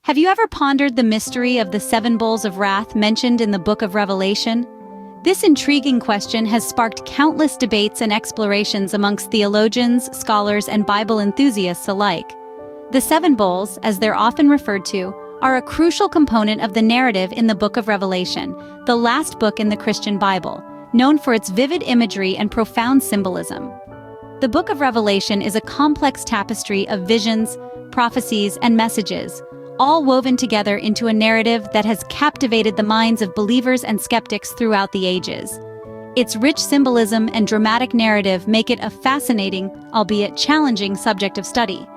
Have you ever pondered the mystery of the seven bowls of wrath mentioned in the Book of Revelation? This intriguing question has sparked countless debates and explorations amongst theologians, scholars, and Bible enthusiasts alike. The seven bowls, as they're often referred to, are a crucial component of the narrative in the Book of Revelation, the last book in the Christian Bible, known for its vivid imagery and profound symbolism. The Book of Revelation is a complex tapestry of visions, prophecies, and messages, all woven together into a narrative that has captivated the minds of believers and skeptics throughout the ages. Its rich symbolism and dramatic narrative make it a fascinating, albeit challenging, subject of study.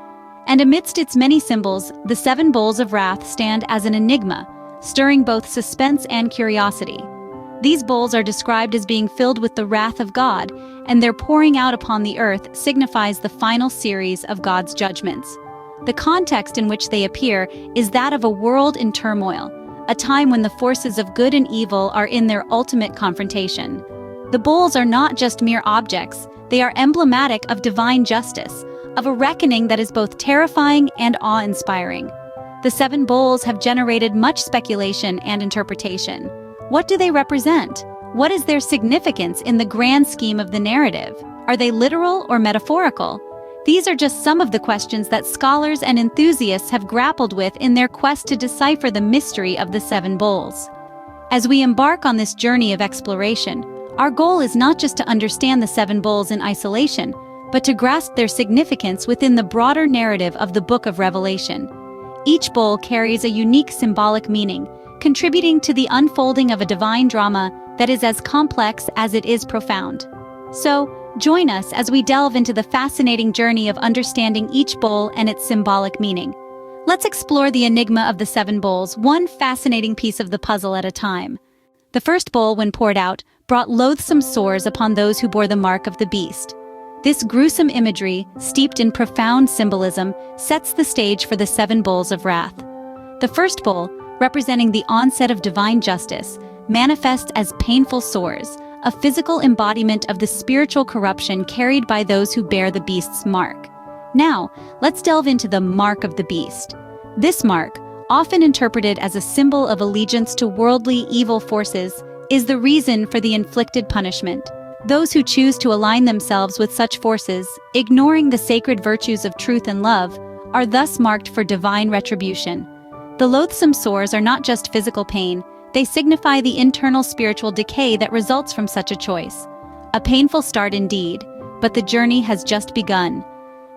And amidst its many symbols, the seven bowls of wrath stand as an enigma, stirring both suspense and curiosity. These bowls are described as being filled with the wrath of God, and their pouring out upon the earth signifies the final series of God's judgments. The context in which they appear is that of a world in turmoil, a time when the forces of good and evil are in their ultimate confrontation. The bowls are not just mere objects, they are emblematic of divine justice, of a reckoning that is both terrifying and awe-inspiring. The seven bowls have generated much speculation and interpretation. What do they represent? What is their significance in the grand scheme of the narrative? Are they literal or metaphorical? These are just some of the questions that scholars and enthusiasts have grappled with in their quest to decipher the mystery of the seven bowls. As we embark on this journey of exploration, our goal is not just to understand the seven bowls in isolation, but to grasp their significance within the broader narrative of the Book of Revelation. Each bowl carries a unique symbolic meaning, contributing to the unfolding of a divine drama that is as complex as it is profound. So, join us as we delve into the fascinating journey of understanding each bowl and its symbolic meaning. Let's explore the enigma of the seven bowls, one fascinating piece of the puzzle at a time. The first bowl, when poured out, brought loathsome sores upon those who bore the mark of the beast. This gruesome imagery, steeped in profound symbolism, sets the stage for the seven bowls of wrath. The first bowl, representing the onset of divine justice, manifests as painful sores, a physical embodiment of the spiritual corruption carried by those who bear the beast's mark. Now, let's delve into the mark of the beast. This mark, often interpreted as a symbol of allegiance to worldly evil forces, is the reason for the inflicted punishment. Those who choose to align themselves with such forces, ignoring the sacred virtues of truth and love, are thus marked for divine retribution. The loathsome sores are not just physical pain, they signify the internal spiritual decay that results from such a choice. A painful start indeed, but the journey has just begun.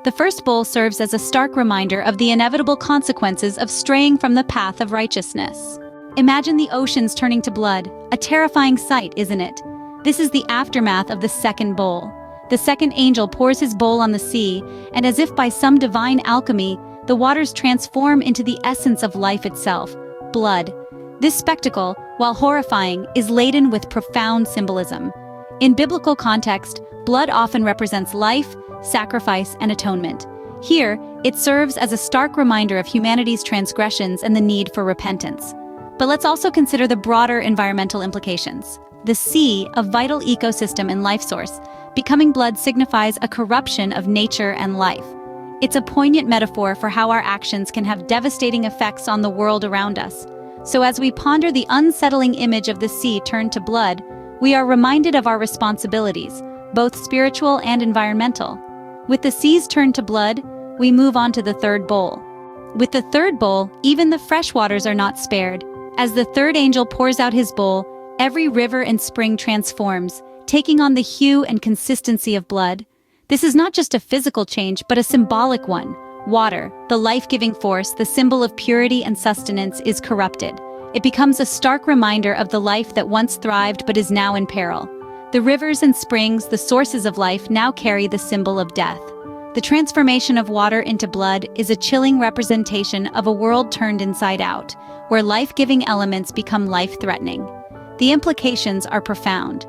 The first bowl serves as a stark reminder of the inevitable consequences of straying from the path of righteousness. Imagine the oceans turning to blood, a terrifying sight, isn't it? This is the aftermath of the second bowl. The second angel pours his bowl on the sea, and as if by some divine alchemy, the waters transform into the essence of life itself, blood. This spectacle, while horrifying, is laden with profound symbolism. In biblical context, blood often represents life, sacrifice, and atonement. Here, it serves as a stark reminder of humanity's transgressions and the need for repentance. But let's also consider the broader environmental implications. The sea, a vital ecosystem and life source, becoming blood signifies a corruption of nature and life. It's a poignant metaphor for how our actions can have devastating effects on the world around us. So as we ponder the unsettling image of the sea turned to blood, we are reminded of our responsibilities, both spiritual and environmental. With the seas turned to blood, we move on to the third bowl. With the third bowl, even the fresh waters are not spared. As the third angel pours out his bowl, every river and spring transforms, taking on the hue and consistency of blood. This is not just a physical change, but a symbolic one. Water, the life-giving force, the symbol of purity and sustenance, is corrupted. It becomes a stark reminder of the life that once thrived but is now in peril. The rivers and springs, the sources of life, now carry the symbol of death. The transformation of water into blood is a chilling representation of a world turned inside out, where life-giving elements become life-threatening. The implications are profound.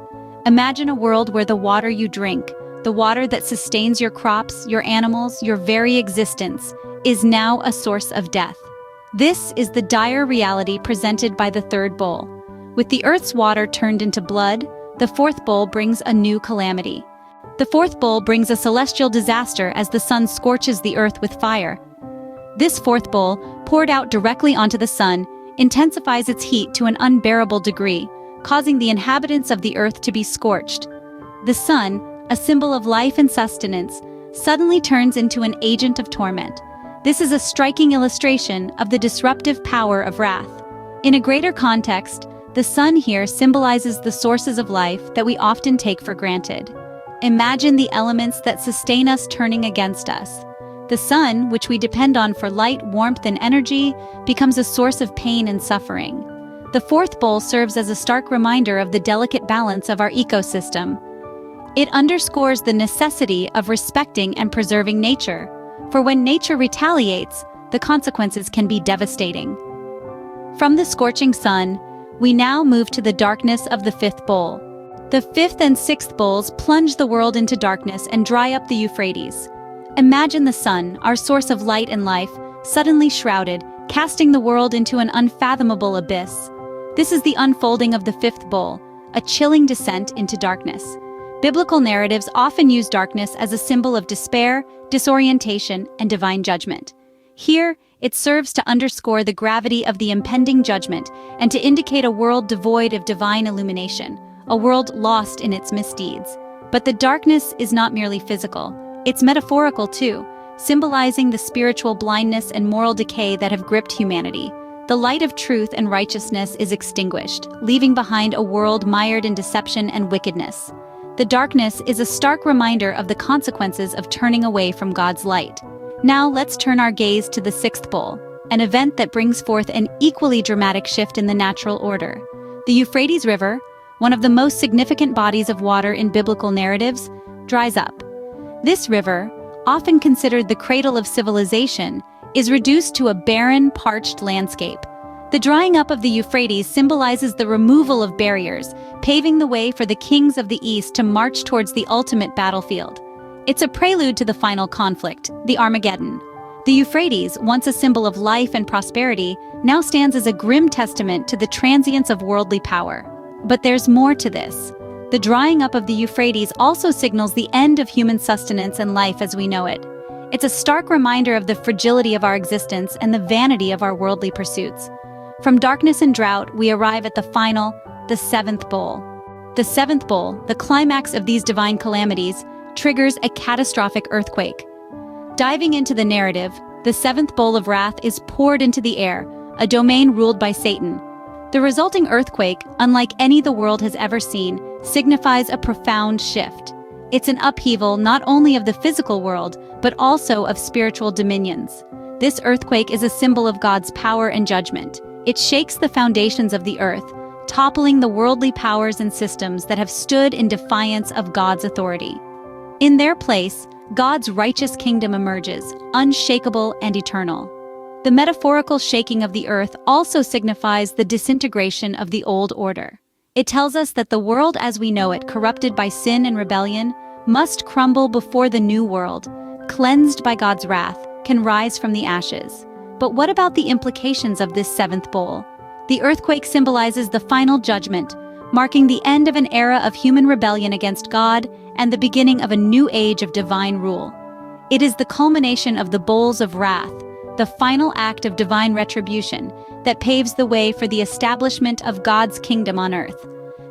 Imagine a world where the water you drink, the water that sustains your crops, your animals, your very existence, is now a source of death. This is the dire reality presented by the third bowl. With the earth's water turned into blood, the fourth bowl brings a new calamity. The fourth bowl brings a celestial disaster as the sun scorches the earth with fire. This fourth bowl, poured out directly onto the sun, intensifies its heat to an unbearable degree, causing the inhabitants of the earth to be scorched. The sun, a symbol of life and sustenance, suddenly turns into an agent of torment. This is a striking illustration of the disruptive power of wrath. In a greater context, the sun here symbolizes the sources of life that we often take for granted. Imagine the elements that sustain us turning against us. The sun, which we depend on for light, warmth, and energy, becomes a source of pain and suffering. The fourth bowl serves as a stark reminder of the delicate balance of our ecosystem. It underscores the necessity of respecting and preserving nature, for when nature retaliates, the consequences can be devastating. From the scorching sun, we now move to the darkness of the fifth bowl. The fifth and sixth bowls plunge the world into darkness and dry up the Euphrates. Imagine the sun, our source of light and life, suddenly shrouded, casting the world into an unfathomable abyss. This is the unfolding of the fifth bowl, a chilling descent into darkness. Biblical narratives often use darkness as a symbol of despair, disorientation, and divine judgment. Here, it serves to underscore the gravity of the impending judgment and to indicate a world devoid of divine illumination, a world lost in its misdeeds. But the darkness is not merely physical. It's metaphorical too, symbolizing the spiritual blindness and moral decay that have gripped humanity. The light of truth and righteousness is extinguished, leaving behind a world mired in deception and wickedness. The darkness is a stark reminder of the consequences of turning away from God's light. Now let's turn our gaze to the sixth bowl, an event that brings forth an equally dramatic shift in the natural order. The Euphrates River, one of the most significant bodies of water in biblical narratives, dries up. This river, often considered the cradle of civilization, is reduced to a barren, parched landscape. The drying up of the Euphrates symbolizes the removal of barriers, paving the way for the kings of the East to march towards the ultimate battlefield. It's a prelude to the final conflict, the Armageddon. The Euphrates, once a symbol of life and prosperity, now stands as a grim testament to the transience of worldly power. But there's more to this. The drying up of the Euphrates also signals the end of human sustenance and life as we know it. It's a stark reminder of the fragility of our existence and the vanity of our worldly pursuits. From darkness and drought, we arrive at the seventh bowl. The seventh bowl, the climax of these divine calamities, triggers a catastrophic earthquake. Diving into the narrative, the seventh bowl of wrath is poured into the air, a domain ruled by Satan. The resulting earthquake, unlike any the world has ever seen, signifies a profound shift. It's an upheaval not only of the physical world, but also of spiritual dominions. This earthquake is a symbol of God's power and judgment. It shakes the foundations of the earth, toppling the worldly powers and systems that have stood in defiance of God's authority. In their place, God's righteous kingdom emerges, unshakable and eternal. The metaphorical shaking of the earth also signifies the disintegration of the old order. It tells us that the world as we know it, corrupted by sin and rebellion, must crumble before the new world, cleansed by God's wrath, can rise from the ashes. But what about the implications of this seventh bowl? The earthquake symbolizes the final judgment, marking the end of an era of human rebellion against God and the beginning of a new age of divine rule. It is the culmination of the bowls of wrath, the final act of divine retribution, that paves the way for the establishment of God's kingdom on earth.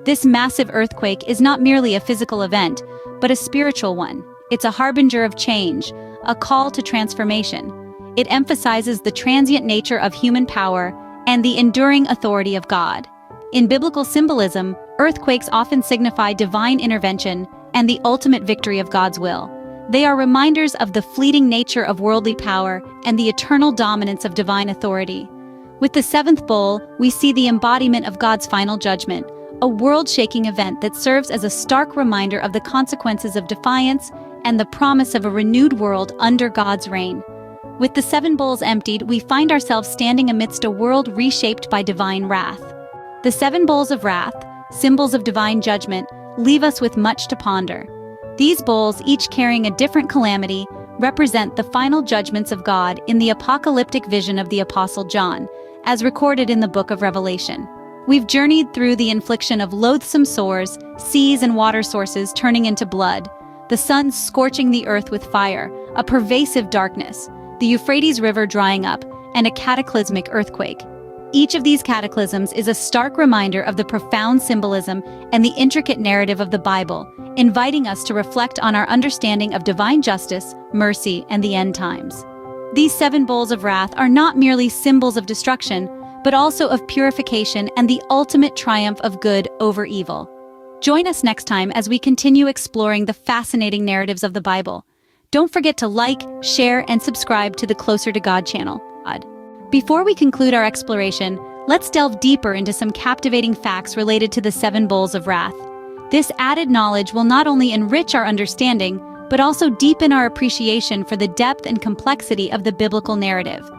This massive earthquake is not merely a physical event, but a spiritual one. It's a harbinger of change, a call to transformation. It emphasizes the transient nature of human power and the enduring authority of God. In biblical symbolism, earthquakes often signify divine intervention and the ultimate victory of God's will. They are reminders of the fleeting nature of worldly power and the eternal dominance of divine authority. With the seventh bowl, we see the embodiment of God's final judgment, a world-shaking event that serves as a stark reminder of the consequences of defiance and the promise of a renewed world under God's reign. With the seven bowls emptied, we find ourselves standing amidst a world reshaped by divine wrath. The seven bowls of wrath, symbols of divine judgment, leave us with much to ponder. These bowls, each carrying a different calamity, represent the final judgments of God in the apocalyptic vision of the Apostle John, as recorded in the book of Revelation. We've journeyed through the infliction of loathsome sores, seas and water sources turning into blood, the sun scorching the earth with fire, a pervasive darkness, the Euphrates River drying up, and a cataclysmic earthquake. Each of these cataclysms is a stark reminder of the profound symbolism and the intricate narrative of the Bible, inviting us to reflect on our understanding of divine justice, mercy, and the end times. These 7 bowls of wrath are not merely symbols of destruction, but also of purification and the ultimate triumph of good over evil. Join us next time as we continue exploring the fascinating narratives of the Bible. Don't forget to like, share, and subscribe to the Closer to God channel. Before we conclude our exploration, let's delve deeper into some captivating facts related to the 7 bowls of wrath. This added knowledge will not only enrich our understanding, but also deepen our appreciation for the depth and complexity of the biblical narrative.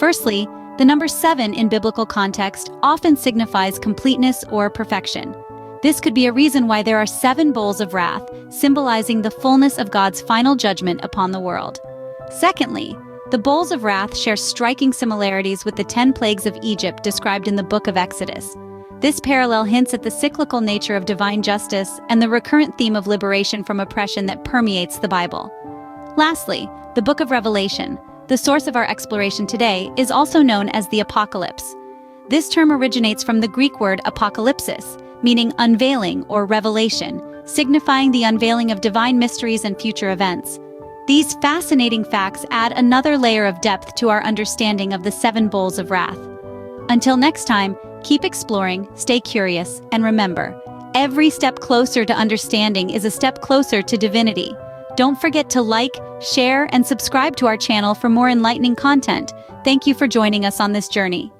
Firstly, the number 7 in biblical context often signifies completeness or perfection. This could be a reason why there are 7 bowls of wrath, symbolizing the fullness of God's final judgment upon the world. Secondly, the bowls of wrath share striking similarities with the 10 plagues of Egypt described in the book of Exodus. This parallel hints at the cyclical nature of divine justice and the recurrent theme of liberation from oppression that permeates the Bible. Lastly, the book of Revelation, the source of our exploration today, is also known as the Apocalypse. This term originates from the Greek word apocalypsis, meaning unveiling or revelation, signifying the unveiling of divine mysteries and future events. These fascinating facts add another layer of depth to our understanding of the 7 bowls of wrath. Until next time, keep exploring, stay curious, and remember, every step closer to understanding is a step closer to divinity. Don't forget to like, share, and subscribe to our channel for more enlightening content. Thank you for joining us on this journey.